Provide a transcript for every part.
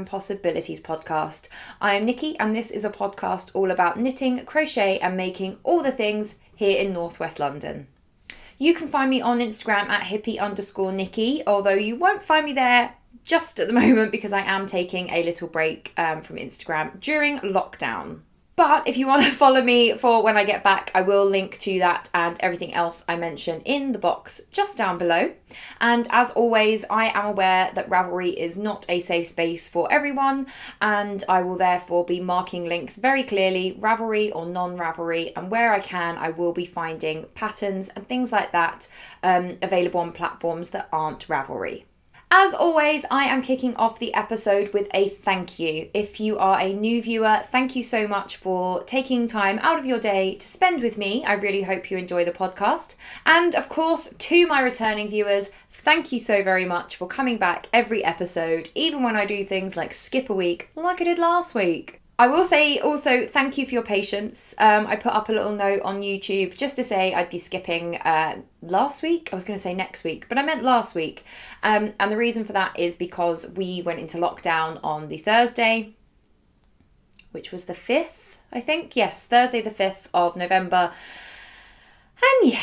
Possibilities podcast. I am Nikki, and this is a podcast all about knitting, crochet and making all the things here in Northwest London. You can find me on Instagram at hippie_Nikki, although you won't find me there just at the moment because I am taking a little break from Instagram during lockdown. But if you want to follow me for when I get back, I will link to that and everything else I mention in the box just down below. And as always, I am aware that Ravelry is not a safe space for everyone, and I will therefore be marking links very clearly, Ravelry or non-Ravelry, and where I can, I will be finding patterns and things like that available on platforms that aren't Ravelry. As always, I am kicking off the episode with a thank you. If you are a new viewer, thank you so much for taking time out of your day to spend with me. I really hope you enjoy the podcast. And of course, to my returning viewers, thank you so very much for coming back every episode, even when I do things like skip a week, like I did last week. I will say also thank you for your patience. I put up a little note on YouTube just to say I'd be skipping last week. I was going to say next week, but I meant last week. And the reason for that is because we went into lockdown on the Thursday, which was the 5th, I think. Yes, Thursday the 5th of November. And yeah,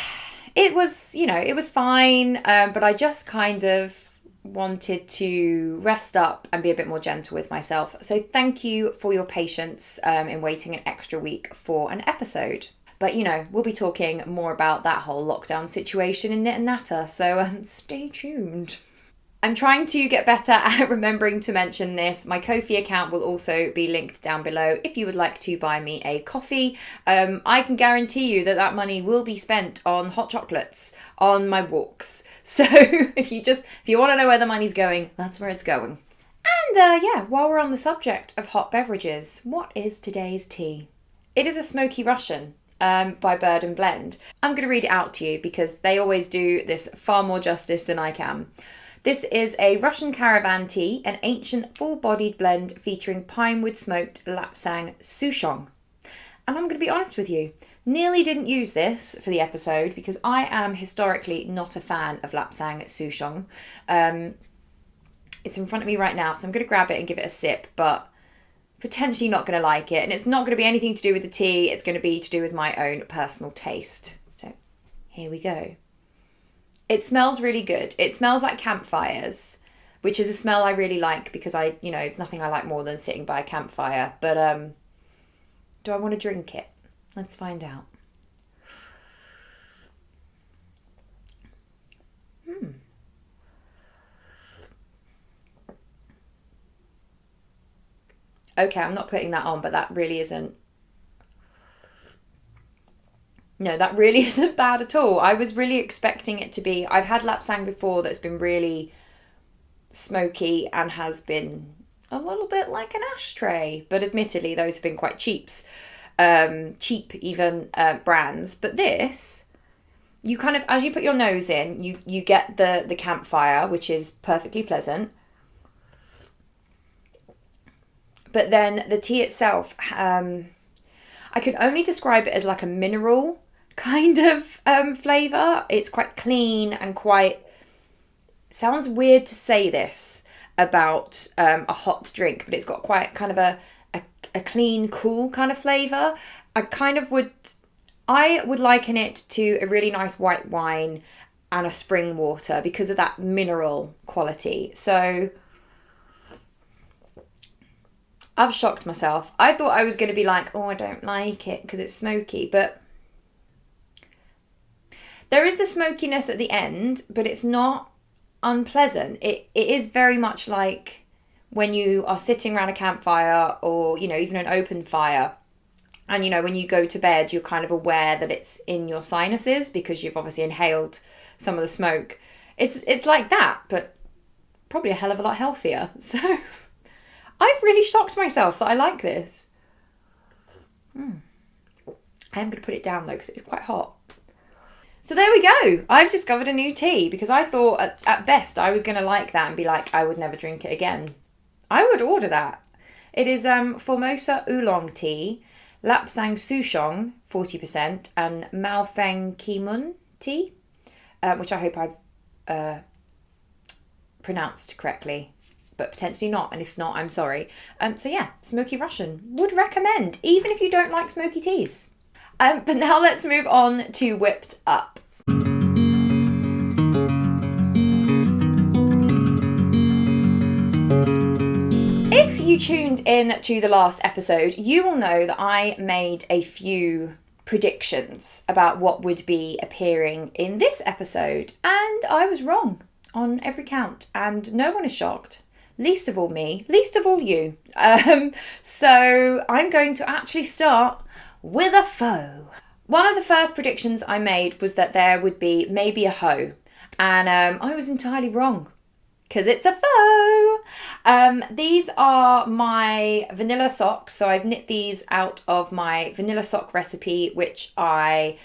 it was, it was fine. But I just kind of wanted to rest up and be a bit more gentle with myself. So thank you for your patience in waiting an extra week for an episode. But we'll be talking more about that whole lockdown situation in Knit and Natter, so stay tuned. I'm trying to get better at remembering to mention this. My Ko-fi account will also be linked down below if you would like to buy me a coffee. I can guarantee you that money will be spent on hot chocolates on my walks. So if you want to know where the money's going, that's where it's going. And while we're on the subject of hot beverages, what is today's tea? It is a smoky Russian by Bird and Blend. I'm going to read it out to you because they always do this far more justice than I can. This is a Russian caravan tea, an ancient full-bodied blend featuring pinewood smoked Lapsang souchong. And I'm going to be honest with you, nearly didn't use this for the episode because I am historically not a fan of Lapsang souchong. It's in front of me right now, so I'm going to grab it and give it a sip, but potentially not going to like it. And it's not going to be anything to do with the tea, it's going to be to do with my own personal taste. So here we go. It smells really good. It smells like campfires, which is a smell I really like because it's nothing I like more than sitting by a campfire. But do I want to drink it? Let's find out. Okay, I'm not putting that on, but that really isn't. No, that really isn't bad at all. I was really expecting it to be. I've had Lapsang before that's been really smoky and has been a little bit like an ashtray. But admittedly, those have been quite cheap even brands. But this, you kind of, as you put your nose in, you get the campfire, which is perfectly pleasant. But then the tea itself, I can only describe it as like a mineral kind of flavour. It's quite clean and quite, sounds weird to say this about a hot drink, but it's got quite kind of a clean, cool kind of flavour. I would liken it to a really nice white wine and a spring water because of that mineral quality. So I've shocked myself. I thought I was going to be like, oh, I don't like it because it's smoky, but there is the smokiness at the end, but it's not unpleasant. It is very much like when you are sitting around a campfire or, even an open fire. And, when you go to bed, you're kind of aware that it's in your sinuses because you've obviously inhaled some of the smoke. It's like that, but probably a hell of a lot healthier. So I've really shocked myself that I like this. I am going to put it down though because it's quite hot. So there we go. I've discovered a new tea because I thought at best I was going to like that and be like, I would never drink it again. I would order that. It is Formosa Oolong tea, Lapsang souchong 40%, and Malfang Kimun tea, which I hope I've pronounced correctly. but potentially not. And if not, I'm sorry. So yeah, Smoky Russian. Would recommend, even if you don't like smoky teas. But now let's move on to Whipped Up. If you tuned in to the last episode, you will know that I made a few predictions about what would be appearing in this episode, and I was wrong on every count, and no one is shocked. Least of all me, least of all you. So I'm going to actually start with a foe. One of the first predictions I made was that there would be maybe a hoe, and I was entirely wrong, because it's a foe. These are my vanilla socks. So I've knit these out of my vanilla sock recipe, which I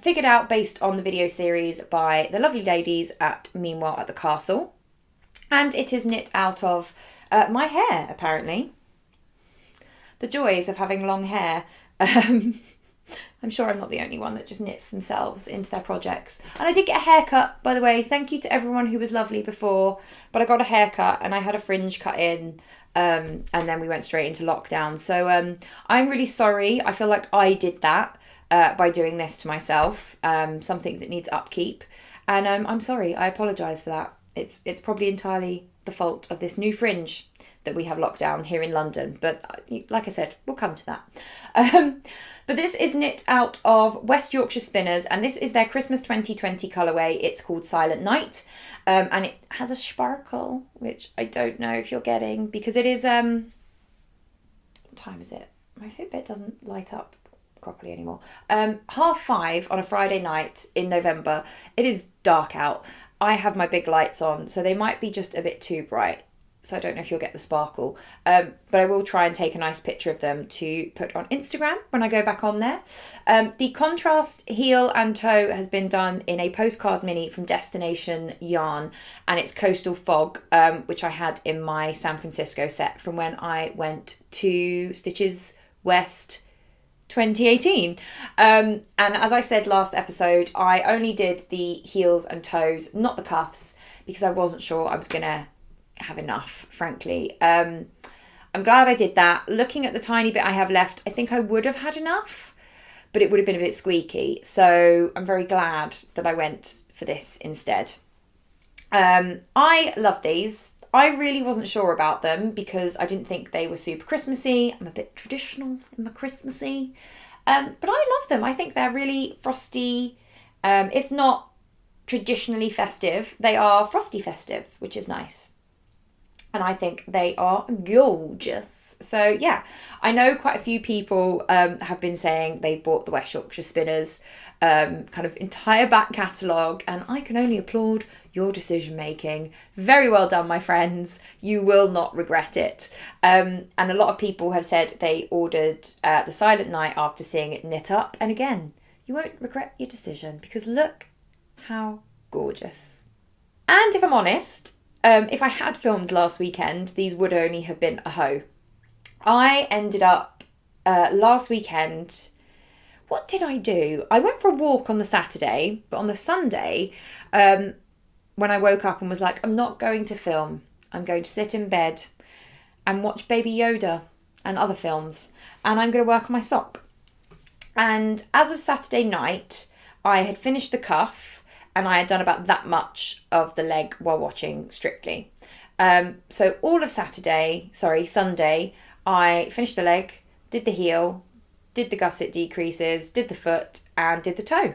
figured out based on the video series by the lovely ladies at Meanwhile at the Castle. And it is knit out of my hair, apparently. The joys of having long hair. I'm sure I'm not the only one that just knits themselves into their projects. And I did get a haircut, by the way. Thank you to everyone who was lovely before. But I got a haircut and I had a fringe cut in. And then we went straight into lockdown. So I'm really sorry. I feel like I did that by doing this to myself. Something that needs upkeep. And I'm sorry. I apologise for that. It's probably entirely the fault of this new fringe that we have locked down here in London. But like I said, we'll come to that. But this is knit out of West Yorkshire Spinners, and this is their Christmas 2020 colourway. It's called Silent Night, and it has a sparkle, which I don't know if you're getting, because it is, what time is it? My Fitbit doesn't light up properly anymore. 5:30 on a Friday night in November. It is dark out. I have my big lights on, so they might be just a bit too bright. So I don't know if you'll get the sparkle, but I will try and take a nice picture of them to put on Instagram when I go back on there. The contrast heel and toe has been done in a postcard mini from Destination Yarn, and it's Coastal Fog, which I had in my San Francisco set from when I went to Stitches West 2018. And as I said last episode, I only did the heels and toes, not the cuffs, because I wasn't sure I was going to have enough, frankly. I'm glad I did that. Looking at the tiny bit I have left, I think I would have had enough, but it would have been a bit squeaky. So I'm very glad that I went for this instead. I love these. I really wasn't sure about them because I didn't think they were super Christmassy. I'm a bit traditional in my Christmassy. But I love them. I think they're really frosty, if not traditionally festive. They are frosty festive, which is nice. And I think they are gorgeous. So yeah, I know quite a few people have been saying they've bought the West Yorkshire Spinners kind of entire back catalogue, and I can only applaud your decision making. Very well done, my friends. You will not regret it. And a lot of people have said they ordered the Silent Night after seeing it knit up. And again, you won't regret your decision because look how gorgeous. And if I'm honest, if I had filmed last weekend, these would only have been a hoe. I ended up last weekend, what did I do? I went for a walk on the Saturday, but on the Sunday, when I woke up and was like, I'm not going to film. I'm going to sit in bed and watch Baby Yoda and other films, and I'm going to work on my sock. And as of Saturday night, I had finished the cuff, and I had done about that much of the leg while watching Strictly. So all of Sunday, I finished the leg, did the heel, did the gusset decreases, did the foot, and did the toe.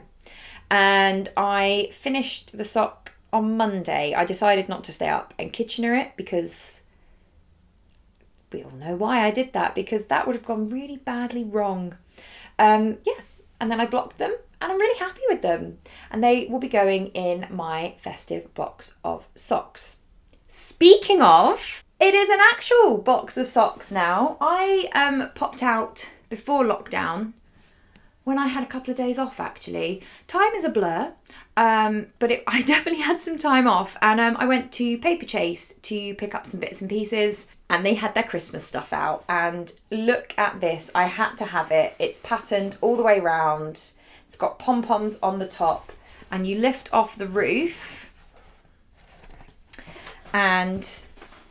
And I finished the sock on Monday. I decided not to stay up and Kitchener it because we all know why I did that, because that would have gone really badly wrong. And then I blocked them, and I'm really happy with them. And they will be going in my festive box of socks. Speaking of, it is an actual box of socks now. I popped out before lockdown when I had a couple of days off, actually. Time is a blur, but I definitely had some time off. And I went to Paper Chase to pick up some bits and pieces, and they had their Christmas stuff out. And look at this. I had to have it. It's patterned all the way around. It's got pom-poms on the top, and you lift off the roof and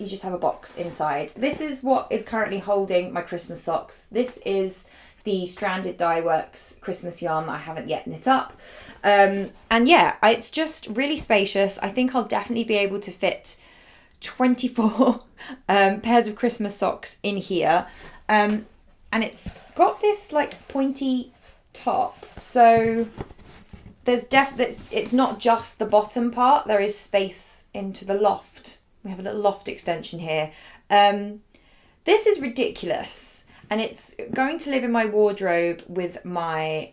you just have a box inside. This is what is currently holding my Christmas socks. This is the Stranded Dye Works Christmas yarn that I haven't yet knit up. And yeah, it's just really spacious. I think I'll definitely be able to fit 24 pairs of Christmas socks in here. And it's got this like pointy top. So there's it's not just the bottom part. There is space into the loft. We have a little loft extension here. This is ridiculous. And it's going to live in my wardrobe with my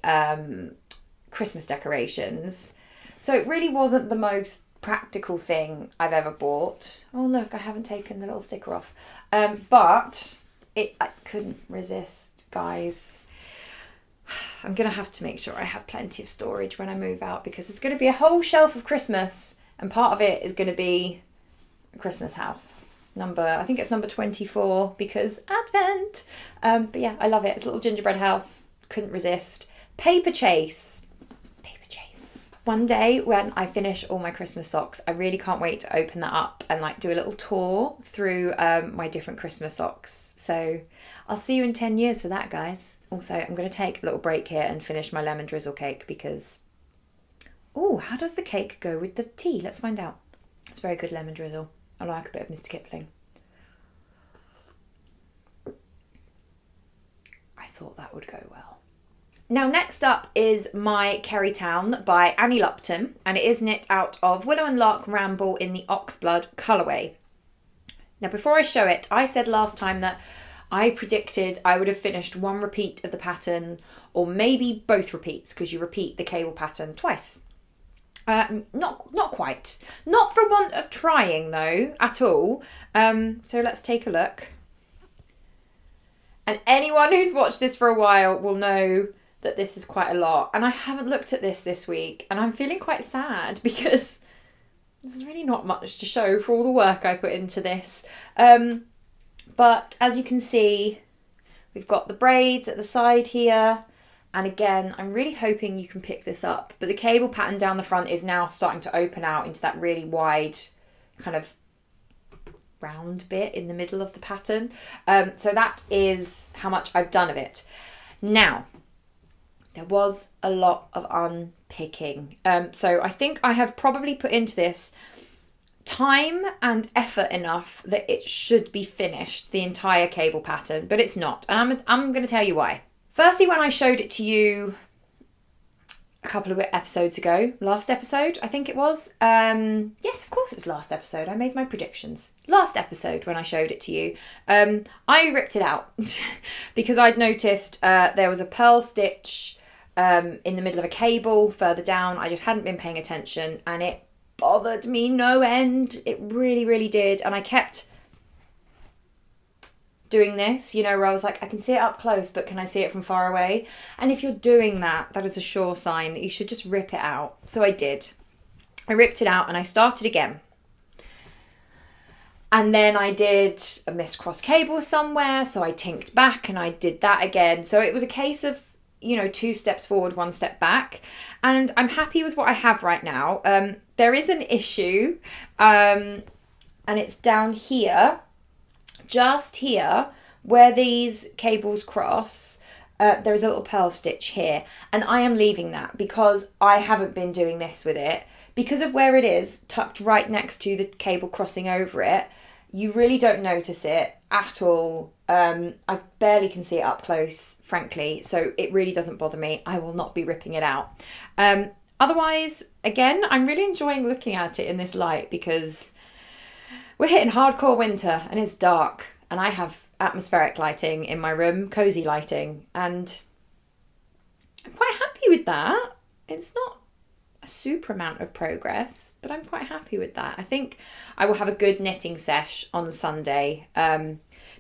Christmas decorations. So it really wasn't the most practical thing I've ever bought. Oh look, I haven't taken the little sticker off. But I couldn't resist, guys. I'm going to have to make sure I have plenty of storage when I move out, because it's going to be a whole shelf of Christmas, and part of it is going to be a Christmas house. I think it's number 24 because Advent. But yeah, I love it. It's a little gingerbread house. Couldn't resist. Paper chase. One day when I finish all my Christmas socks, I really can't wait to open that up and like do a little tour through my different Christmas socks. So I'll see you in 10 years for that, guys. Also, I'm going to take a little break here and finish my lemon drizzle cake because... Oh, how does the cake go with the tea? Let's find out. It's very good lemon drizzle. I like a bit of Mr. Kipling. I thought that would go well. Now, next up is my Errytown by Annie Lupton, and it is knit out of Willow and Lark Ramble in the Oxblood colourway. Now, before I show it, I said last time that I predicted I would have finished one repeat of the pattern, or maybe both repeats, because you repeat the cable pattern twice. Not quite. Not for want of trying, though, at all. So let's take a look. And anyone who's watched this for a while will know that this is quite a lot. And I haven't looked at this week, and I'm feeling quite sad because there's really not much to show for all the work I put into this. But as you can see, we've got the braids at the side here. And again, I'm really hoping you can pick this up. But the cable pattern down the front is now starting to open out into that really wide kind of round bit in the middle of the pattern. So that is how much I've done of it. Now, there was a lot of unpicking. So I think I have probably put into this time and effort enough that it should be finished, the entire cable pattern, but it's not. And I'm going to tell you why. Firstly, when I showed it to you a couple of episodes ago, last episode, I think it was. Yes, of course it was last episode. I made my predictions. Last episode when I showed it to you, I ripped it out because I'd noticed there was a pearl stitch in the middle of a cable further down. I just hadn't been paying attention and it bothered me no end. It really, really did. And I kept doing this, you know, where I was like, I can see it up close, but can I see it from far away? And if you're doing that, that is a sure sign that you should just rip it out. So I did. I ripped it out and I started again. And then I did a missed cross cable somewhere, so I tinked back and I did that again. So it was a case of, you know, 2 steps forward, 1 step back. And I'm happy with what I have right now. There is an issue, and it's down here, just here, where these cables cross. There is a little pearl stitch here, and I am leaving that because I haven't been doing this with it. Because of where it is, tucked right next to the cable crossing over it, you really don't notice it at all. I barely can see it up close, frankly, so it really doesn't bother me. I will not be ripping it out. Otherwise, again, I'm really enjoying looking at it in this light because we're hitting hardcore winter and it's dark, and I have atmospheric lighting in my room, cozy lighting, and I'm quite happy with that. It's not a super amount of progress, but I'm quite happy with that. I think I will have a good knitting sesh on Sunday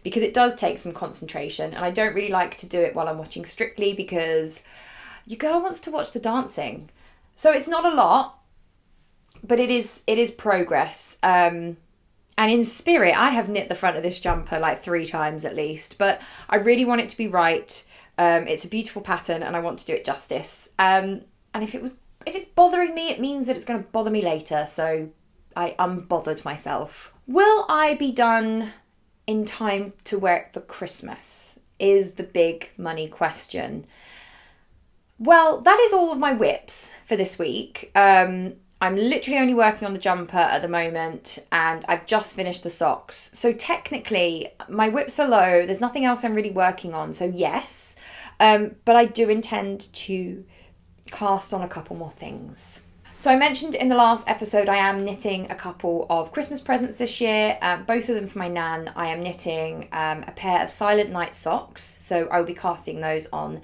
because it does take some concentration, and I don't really like to do it while I'm watching Strictly because your girl wants to watch the dancing. So it's not a lot, but it is progress. And in spirit, I have knit the front of this jumper like 3 times at least, but I really want it to be right. It's a beautiful pattern and I want to do it justice. And if it's bothering me, it means that it's going to bother me later. So I unbothered myself. Will I be done in time to wear it for Christmas? Is the big money question. Well, that is all of my whips for this week. I'm literally only working on the jumper at the moment, and I've just finished the socks. So technically, my whips are low. There's nothing else I'm really working on. So yes, but I do intend to cast on a couple more things. So I mentioned in the last episode I am knitting a couple of Christmas presents this year, both of them for my nan. I am knitting a pair of Silent Night socks, so I will be casting those on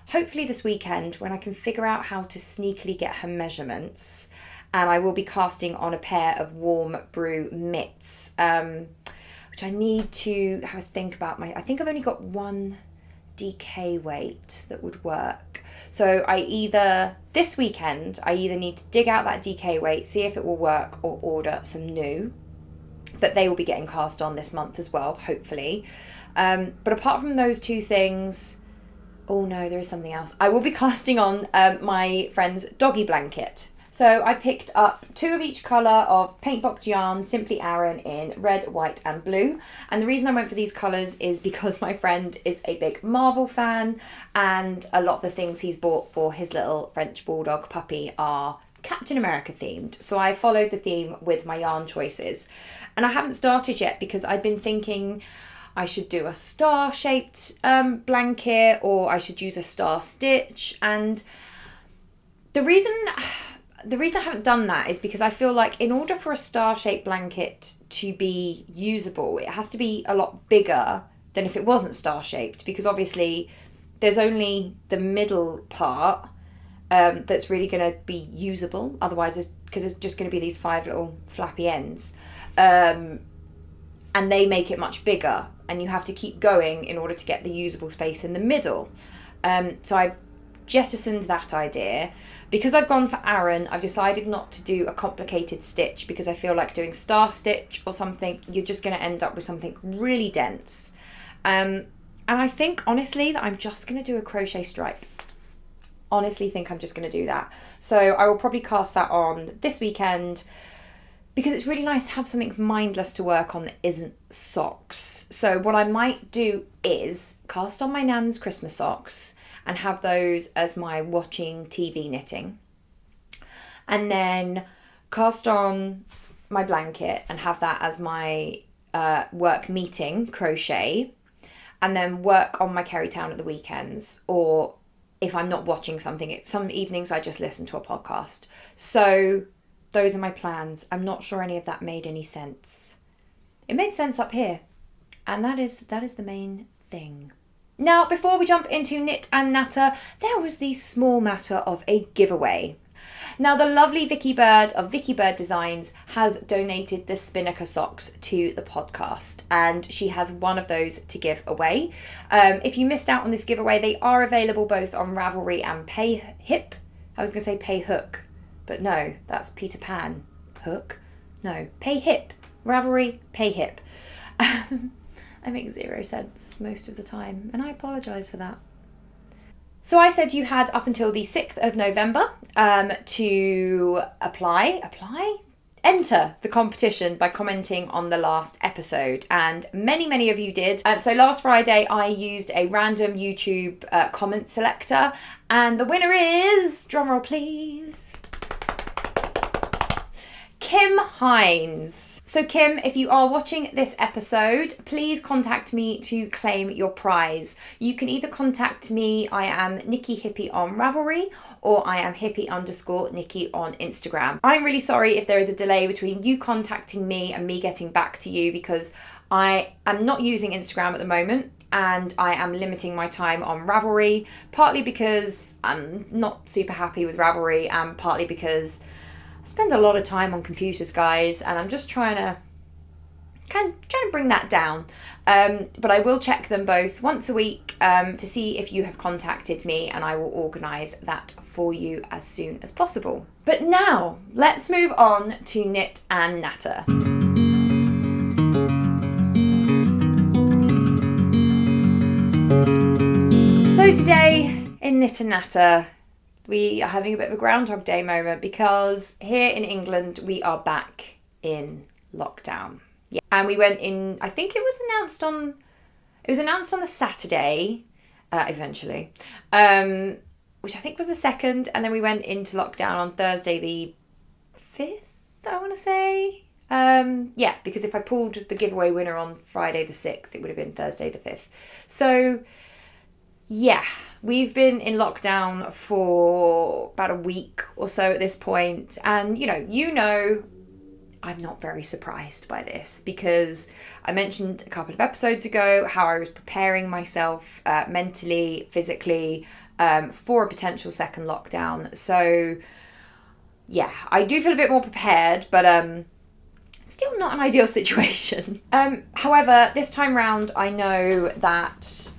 hopefully this weekend when I can figure out how to sneakily get her measurements. And I will be casting on a pair of Warm Brew mitts, which I need to have a think about. I think I've only got one DK weight that would work. So this weekend, I either need to dig out that DK weight, see if it will work, or order some new. But they will be getting cast on this month as well, hopefully. But apart from those two things, oh no, there is something else. I will be casting on my friend's doggy blanket. So I picked up 2 of each colour of Paint Box yarn, Simply Aran, in red, white and blue. And the reason I went for these colours is because my friend is a big Marvel fan, and a lot of the things he's bought for his little French Bulldog puppy are Captain America themed. So I followed the theme with my yarn choices. And I haven't started yet because I've been thinking I should do a star-shaped blanket, or I should use a star stitch. And the reason I haven't done that is because I feel like in order for a star-shaped blanket to be usable, it has to be a lot bigger than if it wasn't star-shaped, because obviously there's only the middle part that's really going to be usable. Otherwise, because it's just going to be these 5 little flappy ends. And they make it much bigger, and you have to keep going in order to get the usable space in the middle. So I've jettisoned that idea. Because I've gone for Aran, I've decided not to do a complicated stitch, because I feel like doing star stitch or something, you're just going to end up with something really dense. And I think, honestly, that I'm just going to do a crochet stripe. Honestly think I'm just going to do that. So I will probably cast that on this weekend, because it's really nice to have something mindless to work on that isn't socks. So what I might do is cast on my nan's Christmas socks and have those as my watching TV knitting. And then cast on my blanket and have that as my work meeting crochet. And then work on my errytown at the weekends. Or if I'm not watching something, some evenings I just listen to a podcast. So those are my plans. I'm not sure any of that made any sense. It made sense up here. And that is the main thing. Now, before we jump into knit and natter, there was the small matter of a giveaway. Now, the lovely Vicky Bird of Vicky Bird Designs has donated the Spinnaker socks to the podcast, and she has one of those to give away. If you missed out on this giveaway, they are available both on Ravelry and PayHip. I was going to say PayHook, but no, that's Peter Pan. Hook? No, PayHip. Ravelry, PayHip. I make 0 sense most of the time, and I apologise for that. So I said you had up until the 6th of November to enter the competition by commenting on the last episode, and many of you did. So last Friday I used a random YouTube comment selector, and the winner is, drumroll please, Kim Hines. So Kim, if you are watching this episode, please contact me to claim your prize. You can either contact me, I am NikkiHippy on Ravelry, or I am hippie_Nikki on Instagram. I'm really sorry if there is a delay between you contacting me and me getting back to you, because I am not using Instagram at the moment, and I am limiting my time on Ravelry, partly because I'm not super happy with Ravelry, and partly because I spend a lot of time on computers, guys, and I'm just trying to bring that down. But I will check them both once a week to see if you have contacted me, and I will organise that for you as soon as possible. But now, let's move on to knit and natter. So today in knit and natter, we are having a bit of a Groundhog Day moment, because here in England we are back in lockdown. Yeah, and we went in, I think it was announced on the Saturday, eventually, which I think was the 2nd, and then we went into lockdown on Thursday the 5th, I want to say. Yeah, because if I pulled the giveaway winner on Friday the 6th, it would have been Thursday the 5th. So, yeah, we've been in lockdown for about a week or so at this point, and you know, I'm not very surprised by this because I mentioned a couple of episodes ago how I was preparing myself mentally, physically, for a potential second lockdown. So, yeah, I do feel a bit more prepared, but still not an ideal situation. However, this time round, I know that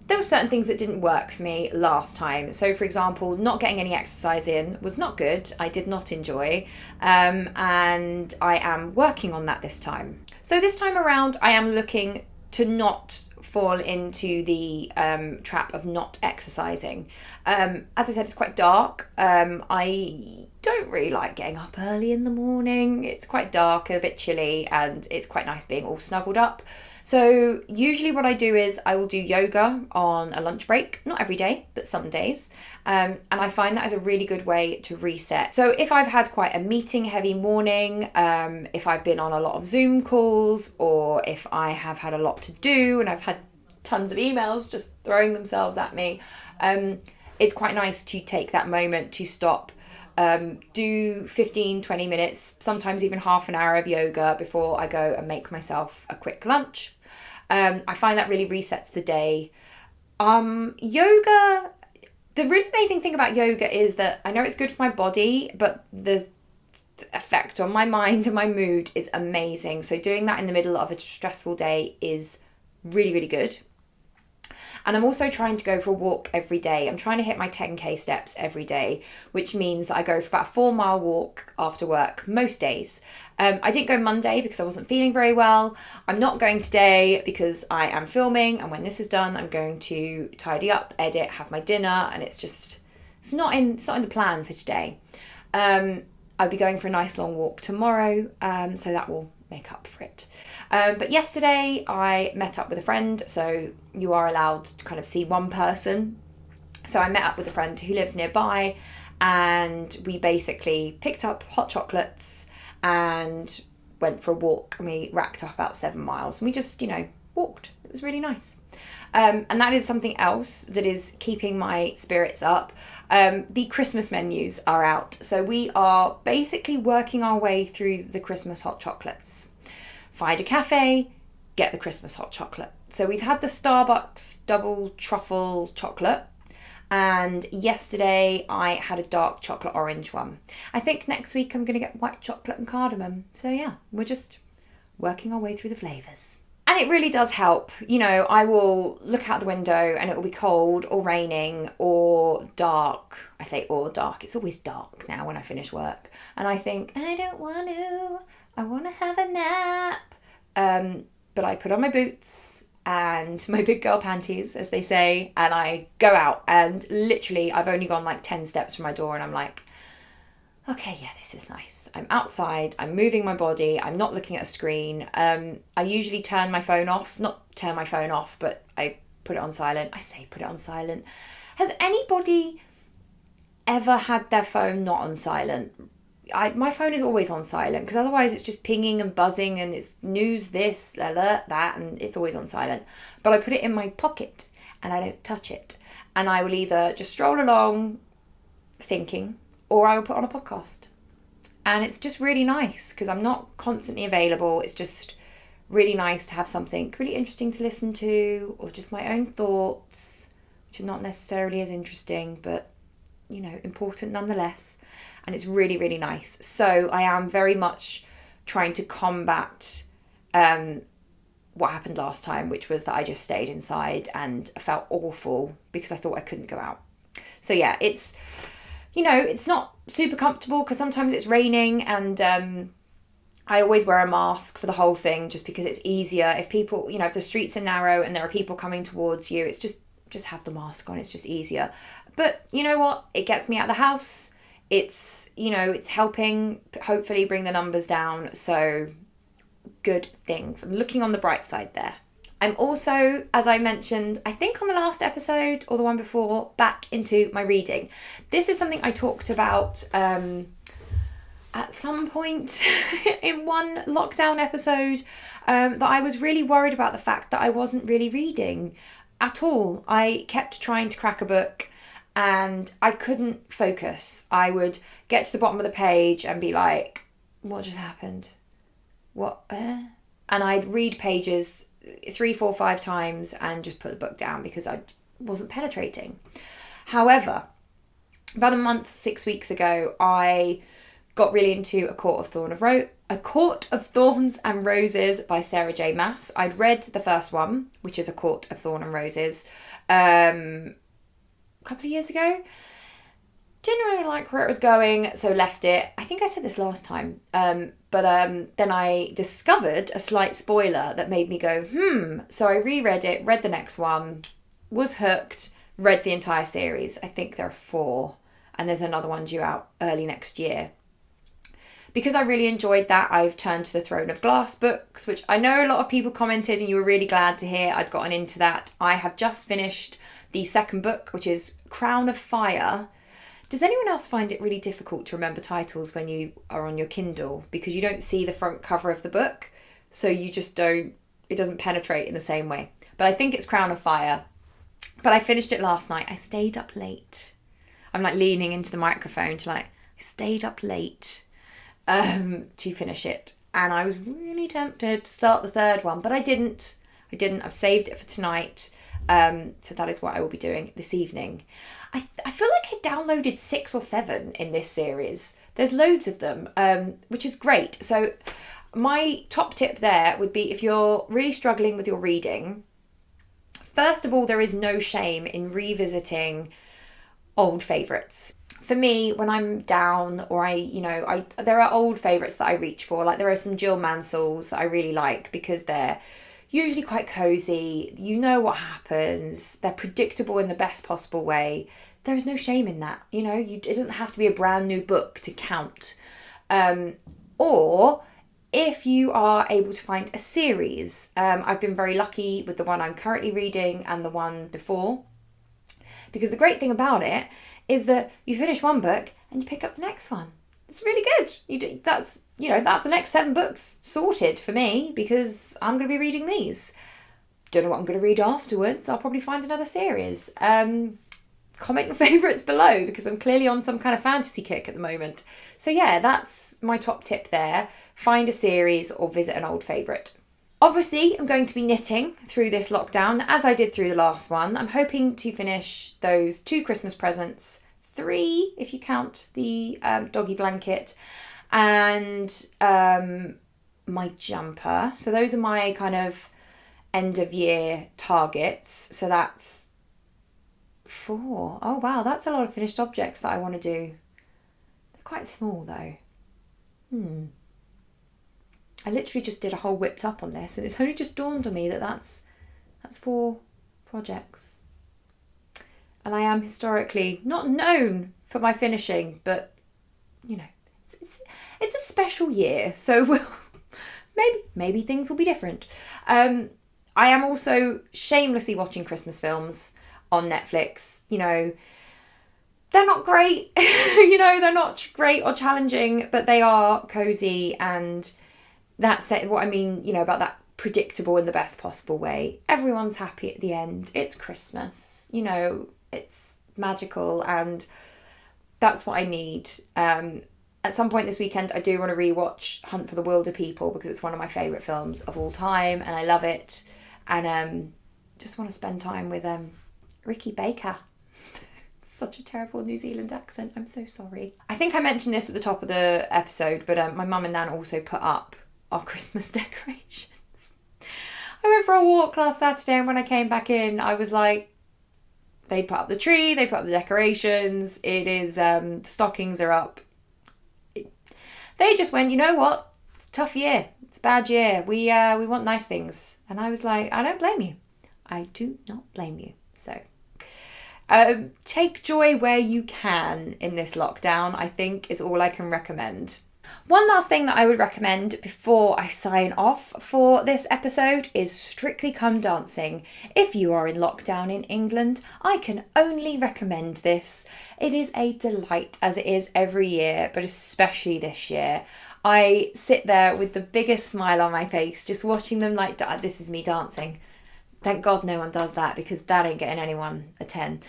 there were certain things that didn't work for me last time. So, for example, not getting any exercise in was not good. I did not enjoy. And I am working on that this time. So this time around, I am looking to not fall into the trap of not exercising. As I said, it's quite dark. I don't really like getting up early in the morning. It's quite dark, a bit chilly, and it's quite nice being all snuggled up. So usually what I do is I will do yoga on a lunch break, not every day, but some days. And I find that is a really good way to reset. So if I've had quite a meeting heavy morning, if I've been on a lot of Zoom calls, or if I have had a lot to do and I've had tons of emails just throwing themselves at me, it's quite nice to take that moment to stop, do 15, 20 minutes, sometimes even half an hour of yoga before I go and make myself a quick lunch. I find that really resets the day. Yoga, the really amazing thing about yoga is that I know it's good for my body, but the effect on my mind and my mood is amazing. So doing that in the middle of a stressful day is really, really good. And I'm also trying to go for a walk every day. I'm trying to hit my 10k steps every day, which means that I go for about a 4-mile walk after work most days. I didn't go Monday because I wasn't feeling very well. I'm not going today because I am filming, and when this is done, I'm going to tidy up, edit, have my dinner, and it's not in the plan for today. I'll be going for a nice long walk tomorrow, so that will make up for it. But yesterday I met up with a friend, so you are allowed to kind of see one person. So I met up with a friend who lives nearby, and we basically picked up hot chocolates and went for a walk, and we racked up about 7 miles, and we just, walked. It was really nice. And that is something else that is keeping my spirits up. The Christmas menus are out. So we are basically working our way through the Christmas hot chocolates. Find a cafe, get the Christmas hot chocolate. So we've had the Starbucks double truffle chocolate, and yesterday I had a dark chocolate orange one. I think next week I'm going to get white chocolate and cardamom. So yeah, we're just working our way through the flavours. And it really does help. I will look out the window and it will be cold or raining or dark. I say or dark. It's always dark now when I finish work. And I think, I don't want to. I want to have a nap. But I put on my boots and my big girl panties, as they say, and I go out. And literally, I've only gone like 10 steps from my door and I'm like, okay, yeah, this is nice. I'm outside, I'm moving my body, I'm not looking at a screen. I usually turn my phone off, not turn my phone off, but I put it on silent. I say put it on silent. Has anybody ever had their phone not on silent? My phone is always on silent because otherwise it's just pinging and buzzing and it's news this, alert that, and it's always on silent. But I put it in my pocket and I don't touch it. And I will either just stroll along thinking, or I will put on a podcast. And it's just really nice because I'm not constantly available. It's just really nice to have something really interesting to listen to, or just my own thoughts, which are not necessarily as interesting, but, important nonetheless. And it's really, really nice. So I am very much trying to combat what happened last time, which was that I just stayed inside and I felt awful because I thought I couldn't go out. So yeah, it's not super comfortable because sometimes it's raining, and I always wear a mask for the whole thing just because it's easier. If people, if the streets are narrow and there are people coming towards you, it's just have the mask on. It's just easier. But you know what? It gets me out of the house. it's, it's helping hopefully bring the numbers down. So good things. I'm looking on the bright side there. I'm also, as I mentioned, I think on the last episode or the one before, back into my reading. This is something I talked about at some point in one lockdown episode, that I was really worried about the fact that I wasn't really reading at all. I kept trying to crack a book and I couldn't focus. I would get to the bottom of the page and be like, what just happened? What? And I'd read pages 3, 4, 5 times and just put the book down because I wasn't penetrating. However, about a month, 6 weeks ago, I got really into A Court of Thorns and Roses by Sarah J. Maas. I'd read the first one, which is A Court of Thorns and Roses, a couple of years ago. Didn't really like where it was going, so left it. I think I said this last time, but then I discovered a slight spoiler that made me go, So I reread it, read the next one, was hooked, read the entire series. I think there are 4, and there's another one due out early next year. Because I really enjoyed that, I've turned to the Throne of Glass books, which I know a lot of people commented and you were really glad to hear I'd gotten into that. I have just finished the second book, which is Crown of Fire. Does anyone else find it really difficult to remember titles when you are on your Kindle? Because you don't see the front cover of the book, so you just don't, it doesn't penetrate in the same way. But I think it's Crown of Fire. But I finished it last night. I stayed up late. I'm like leaning into the microphone to I stayed up late to finish it. And I was really tempted to start the third one, but I didn't. I've saved it for tonight. So that is what I will be doing this evening. I feel like I downloaded 6 or 7 in this series. There's loads of them, which is great. So my top tip there would be if you're really struggling with your reading, first of all, there is no shame in revisiting old favourites. For me, when I'm down or there are old favourites that I reach for. Like there are some Jill Mansells that I really like because they're usually quite cosy. You know what happens. They're predictable in the best possible way. There is no shame in that. It doesn't have to be a brand new book to count. Or if you are able to find a series, I've been very lucky with the one I'm currently reading and the one before. Because the great thing about it is that you finish one book and you pick up the next one. It's really good. That's the next 7 books sorted for me because I'm going to be reading these. Don't know what I'm going to read afterwards. I'll probably find another series. Comment your favourites below because I'm clearly on some kind of fantasy kick at the moment. So yeah, that's my top tip there. Find a series or visit an old favourite. Obviously, I'm going to be knitting through this lockdown as I did through the last one. I'm hoping to finish those 2 Christmas presents, 3 if you count the doggy blanket, and my jumper. So those are my kind of end of year targets. So that's 4. Oh wow, that's a lot of finished objects that I want to do. They're quite small though. I literally just did a whole whipped up on this and it's only just dawned on me that that's 4 projects. And I am historically not known for my finishing, but it's a special year, so maybe things will be different. I am also shamelessly watching Christmas films on Netflix. They're not great, they're not great or challenging, but they are cozy, and that's what I mean, about that predictable in the best possible way. Everyone's happy at the end. It's Christmas, it's magical, and that's what I need. At some point this weekend, I do want to rewatch Hunt for the Wilder People because it's one of my favourite films of all time and I love it. And just want to spend time with Ricky Baker. Such a terrible New Zealand accent. I'm so sorry. I think I mentioned this at the top of the episode, but my mum and nan also put up our Christmas decorations. I went for a walk last Saturday and when I came back in, I was like, they put up the tree, they put up the decorations, it is, the stockings are up. They just went, you know what? It's a tough year. It's a bad year. We want nice things. And I was like, I don't blame you. I do not blame you. So Take joy where you can in this lockdown, I think, is all I can recommend. One last thing that I would recommend before I sign off for this episode is Strictly Come Dancing. If you are in lockdown in England, I can only recommend this. It is a delight, as it is every year, but especially this year. I sit there with the biggest smile on my face, just watching them like, this is me dancing. Thank God no one does that, because that ain't getting anyone a 10.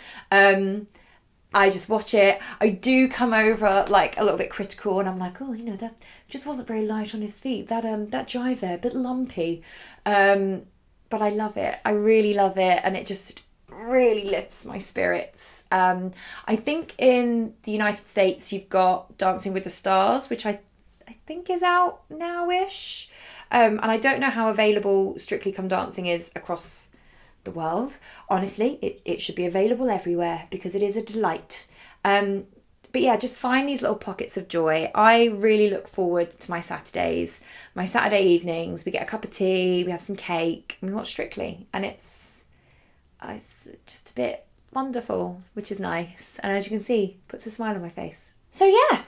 I just watch it. I do come over like a little bit critical, and I'm like, oh, that just wasn't very light on his feet. That jive there, a bit lumpy. But I love it. I really love it, and it just really lifts my spirits. I think in the United States you've got Dancing with the Stars, which I think is out now-ish. And I don't know how available Strictly Come Dancing is across the world. Honestly, it should be available everywhere, because it is a delight. But yeah, just find these little pockets of joy. I really look forward to my Saturdays, my Saturday evenings. We get a cup of tea, we have some cake, and we watch Strictly, and it's just a bit wonderful, which is nice. And as you can see, puts a smile on my face. So yeah,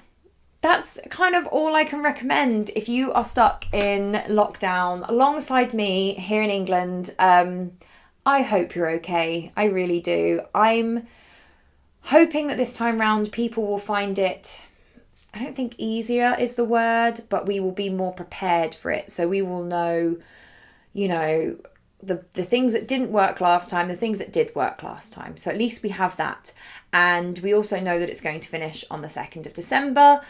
that's kind of all I can recommend if you are stuck in lockdown alongside me here in England. I hope you're okay. I really do. I'm hoping that this time round people will find it, I don't think easier is the word, but we will be more prepared for it. So we will know, the things that didn't work last time, the things that did work last time. So at least we have that. And we also know that it's going to finish on the 2nd of December.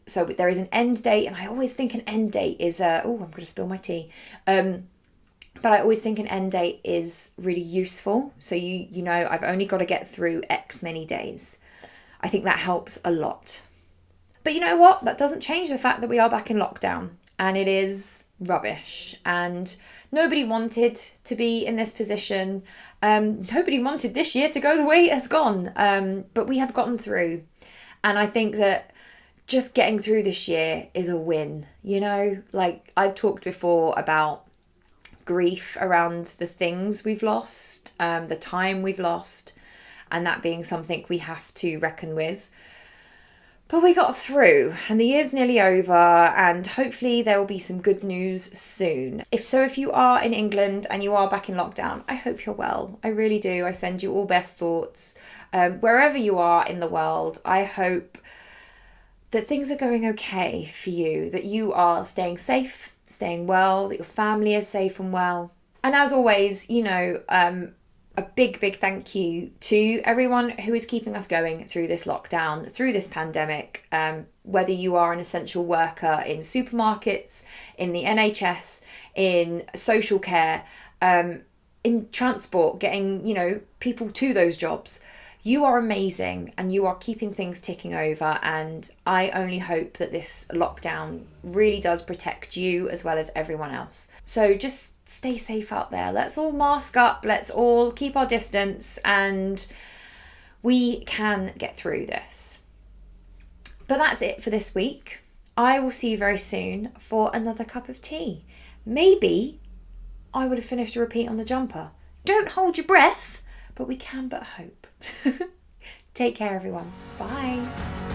So there is an end date, and I always think an end date is I'm going to spill my tea. But I always think an end date is really useful. So I've only got to get through X many days. I think that helps a lot. But you know what? That doesn't change the fact that we are back in lockdown, and it is rubbish. And nobody wanted to be in this position. Nobody wanted this year to go the way it has gone. But we have gotten through. And I think that just getting through this year is a win. Like I've talked before about grief around the things we've lost, the time we've lost, and that being something we have to reckon with. But we got through, and the year's nearly over, and hopefully there will be some good news soon. If you are in England and you are back in lockdown, I hope you're well. I really do. I send you all best thoughts. Wherever you are in the world, I hope that things are going okay for you, that you are staying safe, staying well, that your family is safe and well. And as always, a big thank you to everyone who is keeping us going through this lockdown, through this pandemic, whether you are an essential worker in supermarkets, in the NHS, in social care, in transport, getting, people to those jobs. You are amazing, and you are keeping things ticking over, and I only hope that this lockdown really does protect you as well as everyone else. So just stay safe out there. Let's all mask up, let's all keep our distance, and we can get through this. But that's it for this week. I will see you very soon for another cup of tea. Maybe I would have finished a repeat on the jumper. Don't hold your breath, but we can but hope. Take care, everyone. Bye.